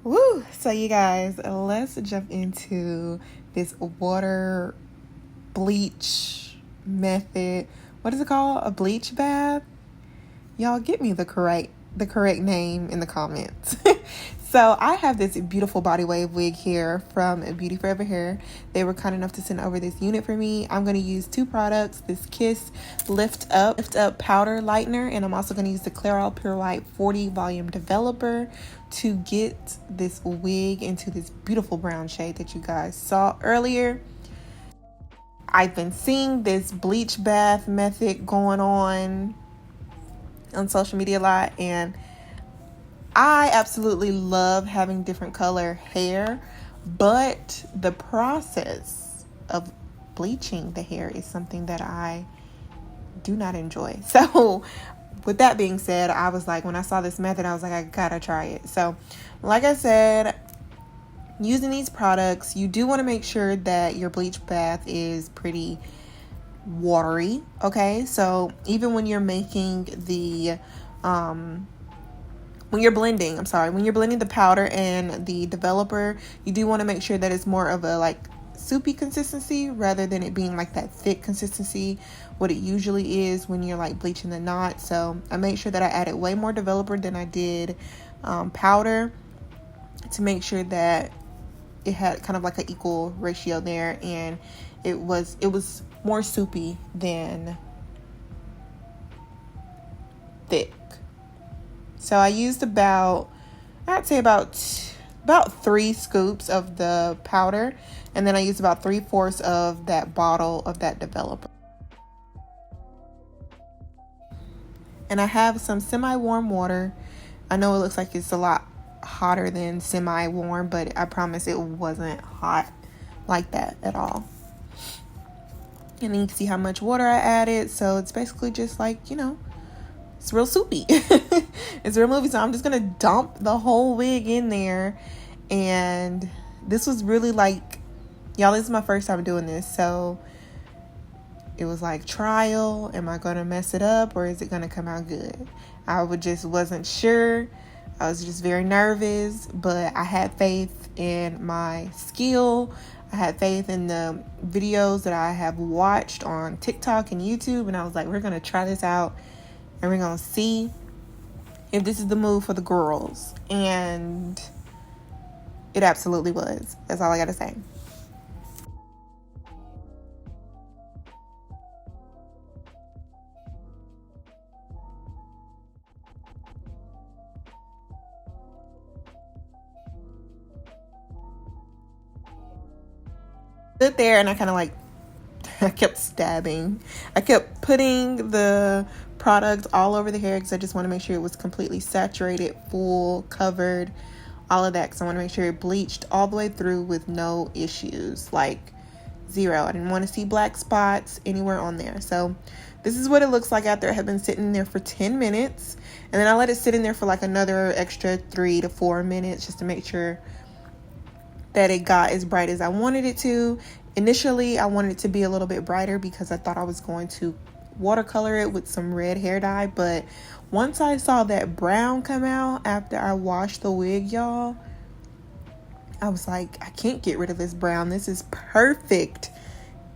Woo! So you guys, let's jump into this water bleach method. What is it called? A bleach bath? Y'all get me the correct name in the comments. So I have this beautiful BodyWave wig here from BeautyForeverHair. They were kind enough to send over this unit for me. I'm going to use two products, this Kiss Lift Up Powder Lightener, and I'm also going to use the Clairol Pure White 40 Volume Developer to get this wig into this beautiful brown shade that you guys saw earlier. I've been seeing this bleach bath method going on social media a lot, and I absolutely love having different color hair, but the process of bleaching the hair is something that I do not enjoy. So with that being said, I was like, when I saw this method, I was like, I gotta try it. So like I said, using these products, you do want to make sure that your bleach bath is pretty watery. Okay, so even when you're making the when you're blending the powder and the developer, you do want to make sure that it's more of a like soupy consistency rather than it being like that thick consistency what it usually is when you're like bleaching the knot. So I made sure that I added way more developer than I did powder to make sure that it had kind of like an equal ratio there, and it was more soupy than thick. So I used I'd say about 3 scoops of the powder, and then I used about 3/4 of that bottle of that developer. And I have some semi-warm water. I know it looks like it's a lot hotter than semi-warm, but I promise it wasn't hot like that at all. And then you can see how much water I added. So it's basically just like, it's real soupy. It's real movie. So I'm just going to dump the whole wig in there. And this was really like, y'all, this is my first time doing this. So it was like trial. Am I going to mess it up or is it going to come out good? I wasn't sure. I was just very nervous, but I had faith in my skill. I had faith in the videos that I have watched on TikTok and YouTube, and I was like, we're going to try this out, and we're going to see if this is the move for the girls. And it absolutely was. That's all I got to say. Stood there and I kind of like, I kept stabbing. I kept putting the product all over the hair because I just want to make sure it was completely saturated, full, covered, all of that. Because I want to make sure it bleached all the way through with no issues, like 0. I didn't want to see black spots anywhere on there. So this is what it looks like after it had been sitting there for 10 minutes. And then I let it sit in there for like another extra 3 to 4 minutes just to make sure that it got as bright as I wanted it to. Initially, I wanted it to be a little bit brighter because I thought I was going to watercolor it with some red hair dye. But once I saw that brown come out after I washed the wig, y'all, I was like, I can't get rid of this brown. This is perfect.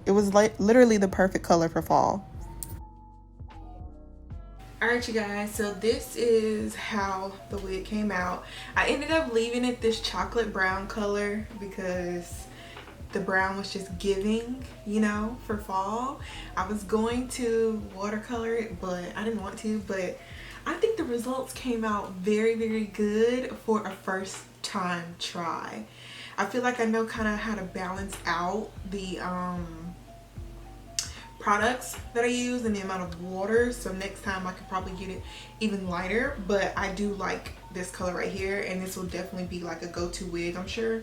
It was like literally the perfect color for fall. Alright, you guys, so this is how the wig came out. I ended up leaving it this chocolate brown color because the brown was just giving, for fall. I was going to watercolor it, but I didn't want to. But I think the results came out very, very good for a first time try. I feel like I know kind of how to balance out the products that I use and the amount of water, so next time I could probably get it even lighter. But I do like this color right here, and this will definitely be like a go-to wig, I'm sure,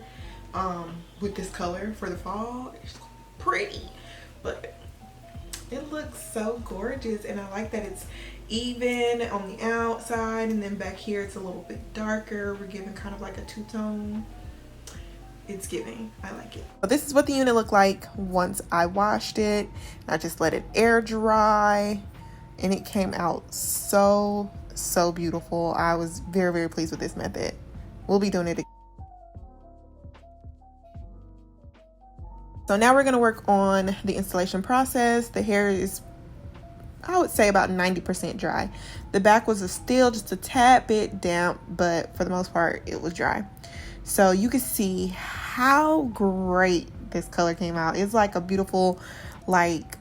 with this color for the fall. It's pretty, but it looks so gorgeous, and I like that it's even on the outside, and then back here it's a little bit darker. We're giving kind of like a two-tone. It's giving. I like it. But this is what the unit looked like once I washed it. I just let it air dry, and it came out so beautiful. I was very, very pleased with this method. we'll be doing it again. So now we're going to work on the installation process. The hair is, I would say, about 90% dry. The back was still just a tad bit damp, but for the most part it was dry. So you can see how great this color came out. It's like a beautiful, like,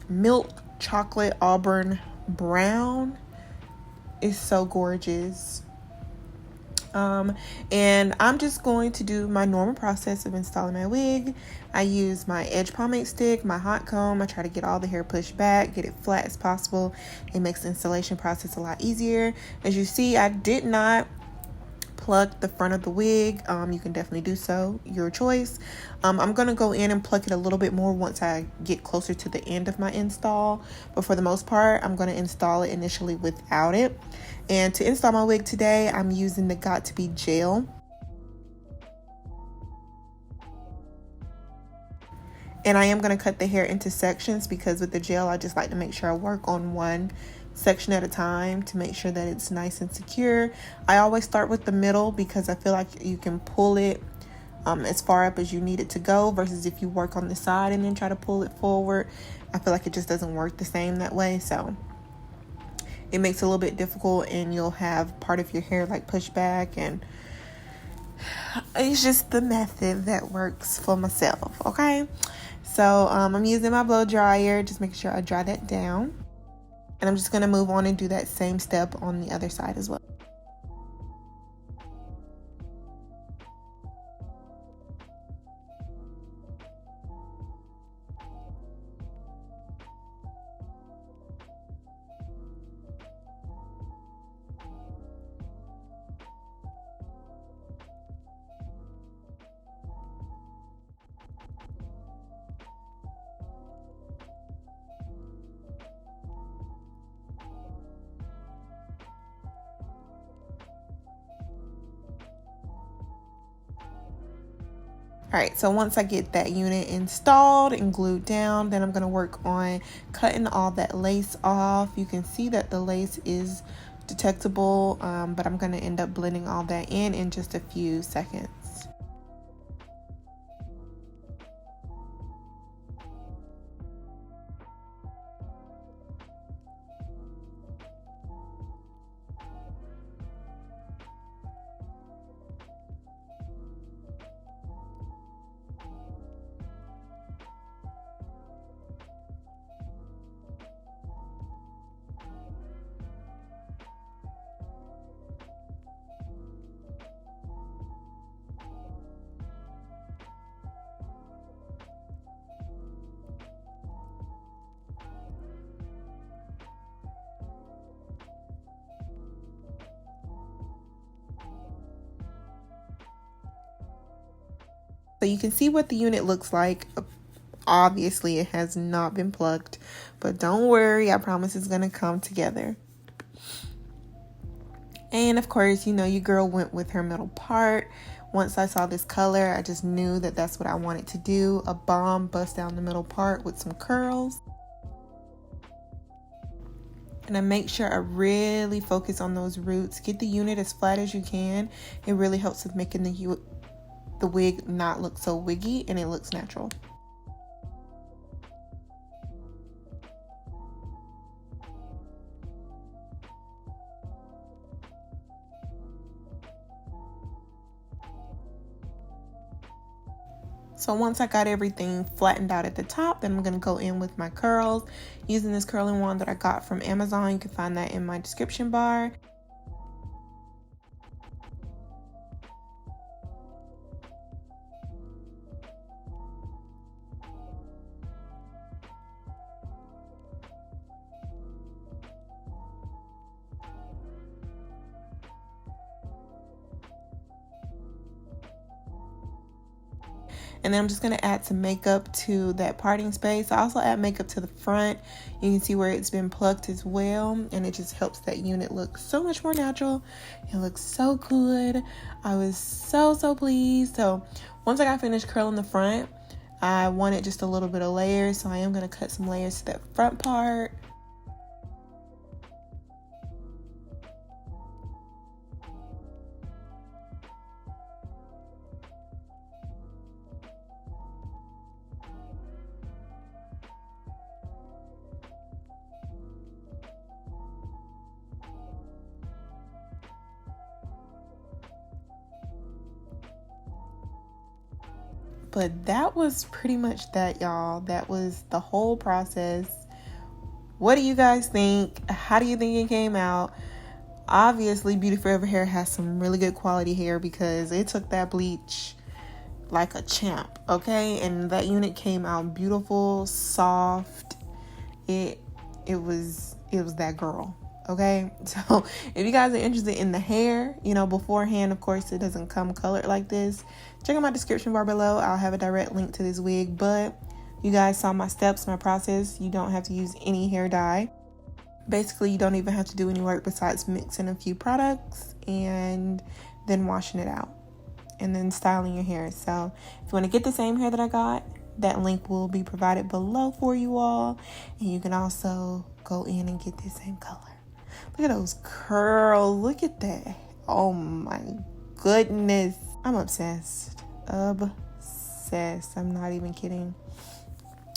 milk chocolate auburn brown. It's so gorgeous. And I'm just going to do my normal process of installing my wig. I use my edge pomade stick, my hot comb. I try to get all the hair pushed back, get it flat as possible. It makes the installation process a lot easier. As you see, I did not pluck the front of the wig. You can definitely do so, your choice. I'm gonna go in and pluck it a little bit more once I get closer to the end of my install, but for the most part I'm gonna install it initially without it. And to install my wig today, I'm using the Got To Be gel, and I am going to cut the hair into sections because with the gel I just like to make sure I work on one section at a time to make sure that it's nice and secure. I always start with the middle because I feel like you can pull it as far up as you need it to go, versus if you work on the side and then try to pull it forward, I feel like it just doesn't work the same that way. So it makes it a little bit difficult, and you'll have part of your hair like pushed back, and it's just the method that works for myself. Okay, so I'm using my blow dryer, just making sure I dry that down, and I'm just going to move on and do that same step on the other side as well. Alright, so once I get that unit installed and glued down, then I'm going to work on cutting all that lace off. You can see that the lace is detectable, but I'm going to end up blending all that in just a few seconds. So you can see what the unit looks like. Obviously, it has not been plucked, but don't worry, I promise it's gonna come together. And of course, you know, your girl went with her middle part. Once I saw this color, I just knew that that's what I wanted to do. A bomb bust down the middle part with some curls. And I make sure I really focus on those roots. Get the unit as flat as you can. It really helps with making the wig not look so wiggy, and it looks natural. So once I got everything flattened out at the top, then I'm going to go in with my curls using this curling wand that I got from Amazon. You can find that in my description bar. And then I'm just going to add some makeup to that parting space. I also add makeup to the front. You can see where it's been plucked as well. And it just helps that unit look so much more natural. It looks so good. I was so pleased. So once I got finished curling the front, I wanted just a little bit of layers. So I am going to cut some layers to that front part. But that was pretty much that, y'all. That was the whole process. What do you guys think? How do you think it came out? Obviously, Beauty Forever Hair has some really good quality hair because it took that bleach like a champ, okay? And that unit came out beautiful, soft. It was that girl, okay? So if you guys are interested in the hair, you know, beforehand, of course, it doesn't come colored like this. Check out my description bar below. I'll have a direct link to this wig, but you guys saw my steps, my process. You don't have to use any hair dye. Basically, you don't even have to do any work besides mixing a few products and then washing it out and then styling your hair. So if you want to get the same hair that I got, that link will be provided below for you all. And you can also go in and get the same color. Look at those curls. Look at that. Oh my goodness. I'm obsessed. Obsessed. I'm not even kidding.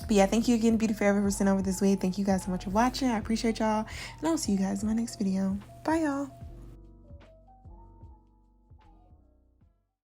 But yeah, thank you again, Beauty Forever, for sending over this wig. Thank you guys so much for watching. I appreciate y'all. And I'll see you guys in my next video. Bye, y'all.